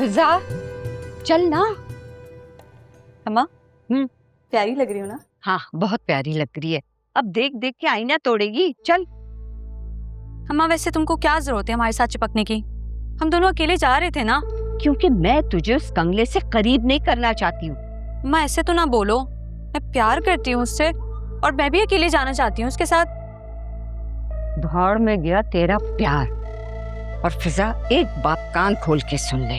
फिजा चल ना। अम्मा प्यारी लग रही हो ना? हाँ बहुत प्यारी लग रही है। अब देख देख के आईना तोड़ेगी। चल। अम्मा वैसे तुमको क्या जरूरत है हमारे साथ चिपकने की? हम दोनों अकेले जा रहे थे ना। क्योंकि मैं तुझे उस कंगले से करीब नहीं करना चाहती हूँ। अम्मा ऐसे तो ना बोलो, मैं प्यार करती हूँ उससे और मैं भी अकेले जाना चाहती हूँ उसके साथ। भाड़ में गया तेरा प्यार। और फिजा एक बात कान खोल के सुन ले,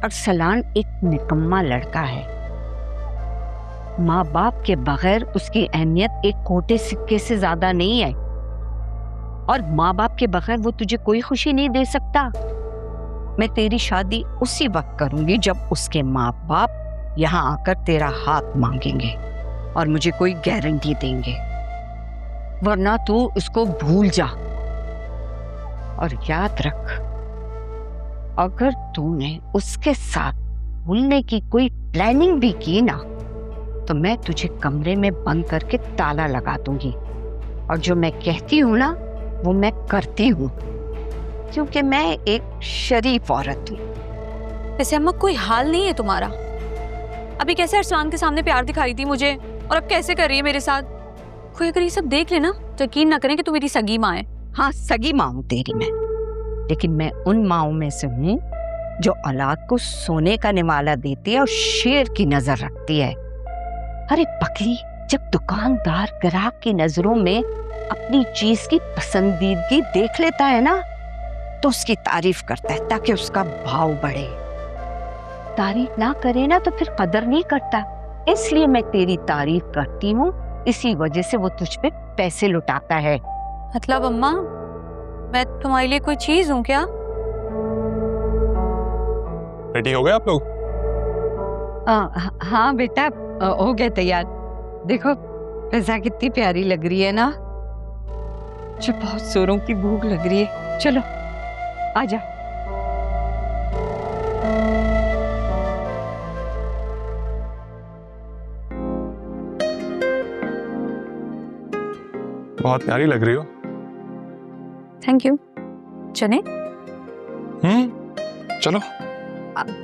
अरसलान एक निकम्मा लड़का है। माँ बाप के बगैर उसकी अहमियत एक खोटे सिक्के से ज्यादा नहीं है। और माँ बाप के बगैर वो तुझे कोई खुशी नहीं दे सकता। मैं तेरी शादी उसी वक्त करूंगी जब उसके माँ बाप यहाँ आकर तेरा हाथ मांगेंगे और मुझे कोई गारंटी देंगे, वरना तू उसको भूल जा। और याद रख, अगर तूने उसके साथ भूलने की कोई प्लानिंग भी की ना तो मैं तुझे कमरे में बंद करके ताला लगा दूंगी। और जो मैं कहती हूँ ना वो मैं करती हूँ, क्योंकि मैं एक शरीफ औरत हूँ। वैसे अम्मा कोई हाल नहीं है तुम्हारा। अभी कैसे अरसलान के सामने प्यार दिखाई थी मुझे और अब कैसे कर रही है मेरे साथ। कोई अगर ये सब देख लेना तो यकीन ना करें कि तू मेरी सगी माँ है। हाँ सगी माँ हूँ तेरी मैं, लेकिन मैं उन माँओं में से हूँ जो औलाद को सोने का निवाला देती है और शेर की नजर रखती है। अरे पगली, जब दुकानदार ग्राहक की नजरों में अपनी चीज की पसंदीदगी देख लेता है ना तो उसकी तारीफ करता है ताकि उसका भाव बढ़े। तारीफ ना करे ना तो फिर कदर नहीं करता। इसलिए मैं तेरी तारीफ करती हूँ, इसी वजह से वो तुझ पे पैसे लुटाता है। मतलब अम्मा मैं तुम्हारे लिए कोई चीज हूँ क्या? रेडी हो गए आप लोग? हाँ बेटा हो गए तैयार। देखो फिजा कितनी प्यारी लग रही है ना। मुझे बहुत जोरों की भूख लग रही है। चलो आजा। बहुत प्यारी लग रही हो। Thank you. चले? चलो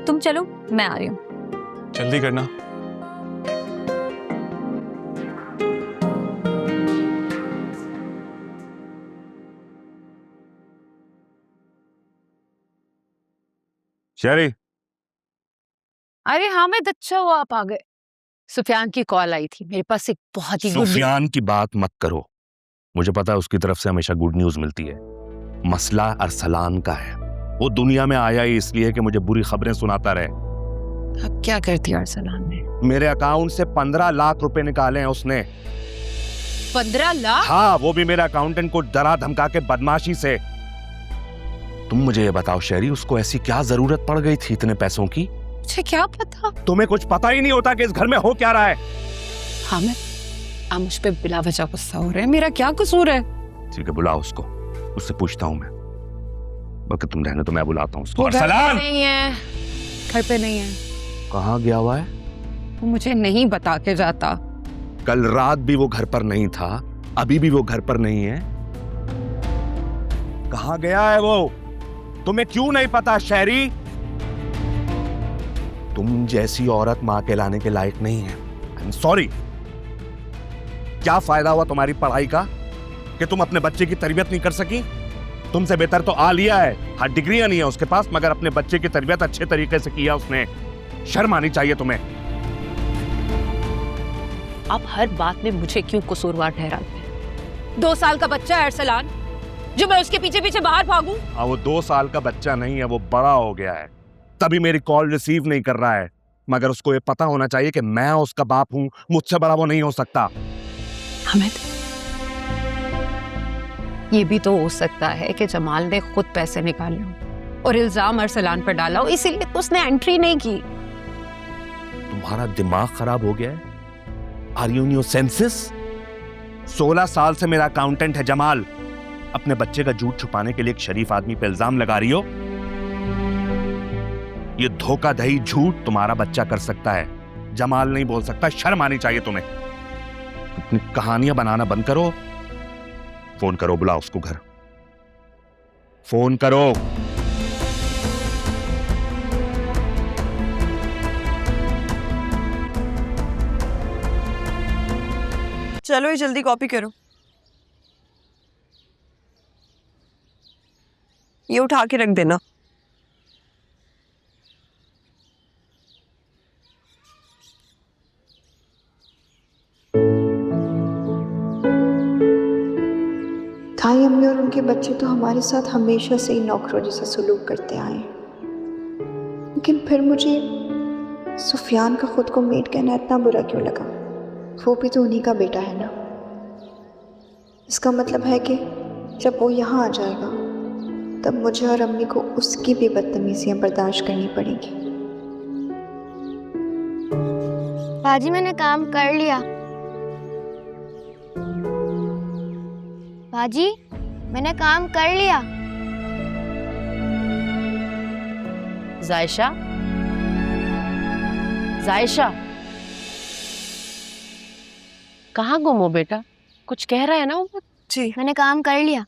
तुम चलो, मैं आ रही हूँ। जल्दी करना। शेरी, अरे हामिद, अच्छा हुआ आप आ गए। सुफियान की कॉल आई थी मेरे पास, एक बहुत ही गुड। सुफियान की बात मत करो। मुझे पता है उसकी तरफ से हमेशा गुड न्यूज मिलती है। मसला अरसलान का है। वो दुनिया में आया ही इसलिए कि मुझे बुरी खबरें सुनाता रहे। अब क्या कर दिया अरसलान ने? मेरे अकाउंट से 15 लाख रुपए निकाले हैं उसने। 15 लाख? हाँ, वो भी मेरे अकाउंटेंट को डरा धमका के बदमाशी से। तुम मुझे ये बताओ शेरी, उसको ऐसी क्या जरूरत पड़ गई थी इतने पैसों की? मुझे क्या पता। तुम्हें कुछ पता ही नहीं होता कि इस घर में हो क्या रहा है? हामिद, आप मुझ पे बिला वजह गुस्सा हो रहे हैं। मेरा क्या कसूर है? ठीक है, बुलाओ उसको, उससे पूछता हूं मैं। बाकी तुम रहने तो मैं बुलाता हूँ उसको। वो घर पे अरसलान नहीं है, घर पे नहीं है। कहाँ गया हुआ है? वो मुझे नहीं बता के जाता। कल रात भी वो घर पर नहीं था, अभी भी वो घर पर नहीं है। कहाँ गया है वो? तुम्हें क्यों नहीं पता शेरी? तुम जैसी औरत मां के लाने के लायक नहीं है। I am sorry. क्या फायदा हुआ तुम्हारी पढ़ाई का कि तुम अपने बच्चे की तरबियत नहीं कर सकी? तुमसे बेहतर तो आलिया है, हर डिग्रियां नहीं है उसके पास, मगर अपने बच्चे की तरबियत अच्छे तरीके से किया उसने। शर्म आनी चाहिए तुम्हें। आप हर बात में मुझे क्यों कसूरवार ठहराते हैं? 2 साल का बच्चा है अरसलान, जो मैं उसके पीछे पीछे बाहर भागूं? वो 2 साल का बच्चा नहीं है, वो बड़ा हो गया है, तभी मेरी कॉल रिसीव नहीं कर रहा है। मगर उसको ये पता होना चाहिए कि मैं उसका बाप हूं, मुझसे बड़ा वो नहीं हो सकता। हामिद, ये भी तो हो सकता है कि जमाल ने खुद पैसे निकाले हो और इल्जाम अरसलान पर डाला हो, इसीलिए तो उसने एंट्री नहीं की। तुम्हारा दिमाग खराब हो गया है? Are you in your senses? 16 साल से मेरा अकाउंटेंट है जमाल। अपने बच्चे का झूठ छुपाने के लिए एक शरीफ आदमी पे इल्जाम लगा रही हो? ये धोखाधड़ी झूठ तुम्हारा बच्चा कर सकता है, जमाल नहीं बोल सकता। शर्म आनी चाहिए तुम्हें। अपनी कहानियां बनाना बंद करो। फोन करो, बुलाओ उसको घर। फोन करो। चलो ये जल्दी कॉपी करो। ये उठा के रख देना। थाई अम्मी और उनके बच्चे तो हमारे साथ हमेशा से ही नौकरों जैसा सलूक करते आए हैं, लेकिन फिर मुझे सुफियान का खुद को मेड कहना इतना बुरा क्यों लगा? वो भी तो उन्हीं का बेटा है ना। इसका मतलब है कि जब वो यहाँ आ जाएगा तब मुझे और अम्मी को उसकी भी बदतमीजियाँ बर्दाश्त करनी पड़ेगी। बाजी मैंने काम कर लिया। बाजी मैंने काम कर लिया। जायशा, जायशा, कहाँ गुम हो बेटा? कुछ कह रहा है ना उमर? जी मैंने काम कर लिया।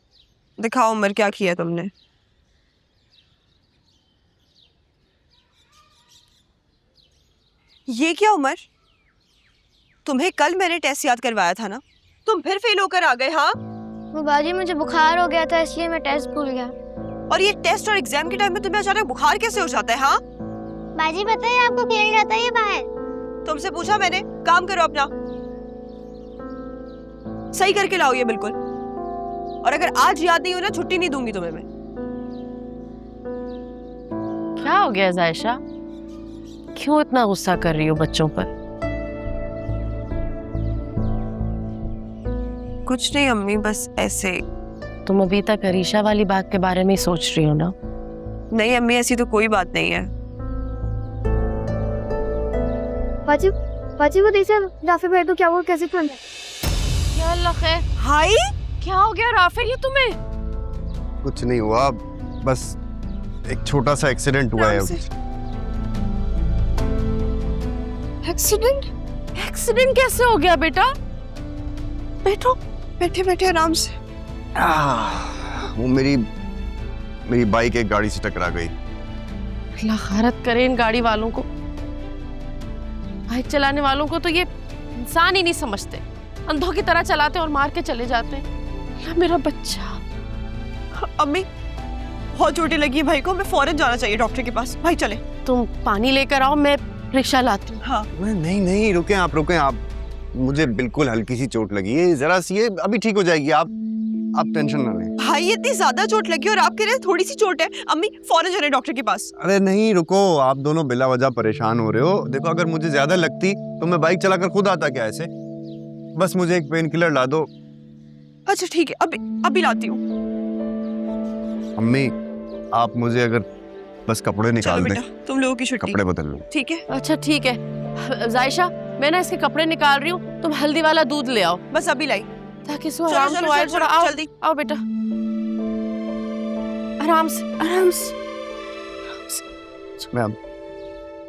दिखाओ उमर, क्या किया तुमने? ये क्या उमर? तुम्हें कल मैंने टेस्ट याद करवाया था ना, तुम फिर फेल होकर आ गए। हाँ, वो बाजी मुझे बुखार हो गया था इसलिए मैं टेस्ट भूल गया। और ये टेस्ट और एग्जाम के टाइम में तुम्हें अचानक बुखार कैसे हो जाता है? हाँ, बाजी बताइए आपको खेल जाता है ये बाहर? तुमसे पूछा मैंने? काम करो अपना, सही करके लाओ ये बिल्कुल। और अगर आज याद नहीं हो ना, छुट्टी नहीं दूंगी तुम्हें मैं। क्या हो गया जायशा? क्यों इतना गुस्सा कर रही हो बच्चों पर? कुछ नहीं अम्मी, बस ऐसे। तुम अभी तक अरीशा वाली बात के बारे में ही सोच रही हो ना? नहीं अम्मी, ऐसी तो कोई बात नहीं है। बाजी बाजी वो देखिए राफी भाई तो क्या वो कैसे फोन है? क्या अल्लाह खैर, हाय, क्या हो गया राफिर ये तुम्हें? कुछ नहीं हुआ, बस एक छोटा सा एक्सीडेंट हुआ है। एक्सीडेंट? एक्सीडेंट कैसे हो गया बेटा? बैठो, बैठे बैठे आराम से। वो मेरी बाइक एक गाड़ी से टकरा गई। अल्लाह खैरत करे इन गाड़ी वालों को, बाइक चलाने वालों को। तो ये इंसान ही नहीं समझते, अंधों की तरह चलाते और मार के चले जाते हैं। या मेरा बच्चा। अम्मी बहुत चोटें लगी है भाई को, मैं फौरन जाना चाहिए डॉक्टर के पास। भाई चले। तुम पानी लेकर आओ, मैं रिक्शा लाती हूँ। हाँ नहीं, रुके आप। मुझे बिल्कुल हल्की सी चोट लगी है, जरा सी है, अभी ठीक हो जाएगी। आप टेंशन ना लें। भाई, इतनी ज्यादा चोट लगी और आप कह रहे हैं थोड़ी सी चोट है। अम्मी फौरन चले डॉक्टर के पास। अरे नहीं, रुको, आप दोनों बिला वजह परेशान हो रहे हो। देखो, अगर मुझे ज्यादा लगती तो मैं बाइक चलाकर खुद आता क्या ऐसे? बस मुझे एक पेन किलर ला दो। अच्छा ठीक है, अभी लाती हूँ। अम्मी, आप मुझे अगर बस कपड़े चलो निकाल दें, बेटा, तुम लोगों की छुट्टी। कपड़े बदल लो। ठीक है, अच्छा ठीक है जायशा, मैं ना इसके कपड़े निकाल रही हूँ, तुम हल्दी वाला दूध ले आओ बस अभी लाई। ताकि इसको चलो, आराम चलो, तो आए। चलो, थोड़ा चलो, आओ, जल्दी। आओ बेटा, आराम से आराम से।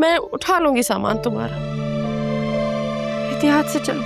मैं उठा लूंगी सामान तुम्हारा, एहतियात से चलो।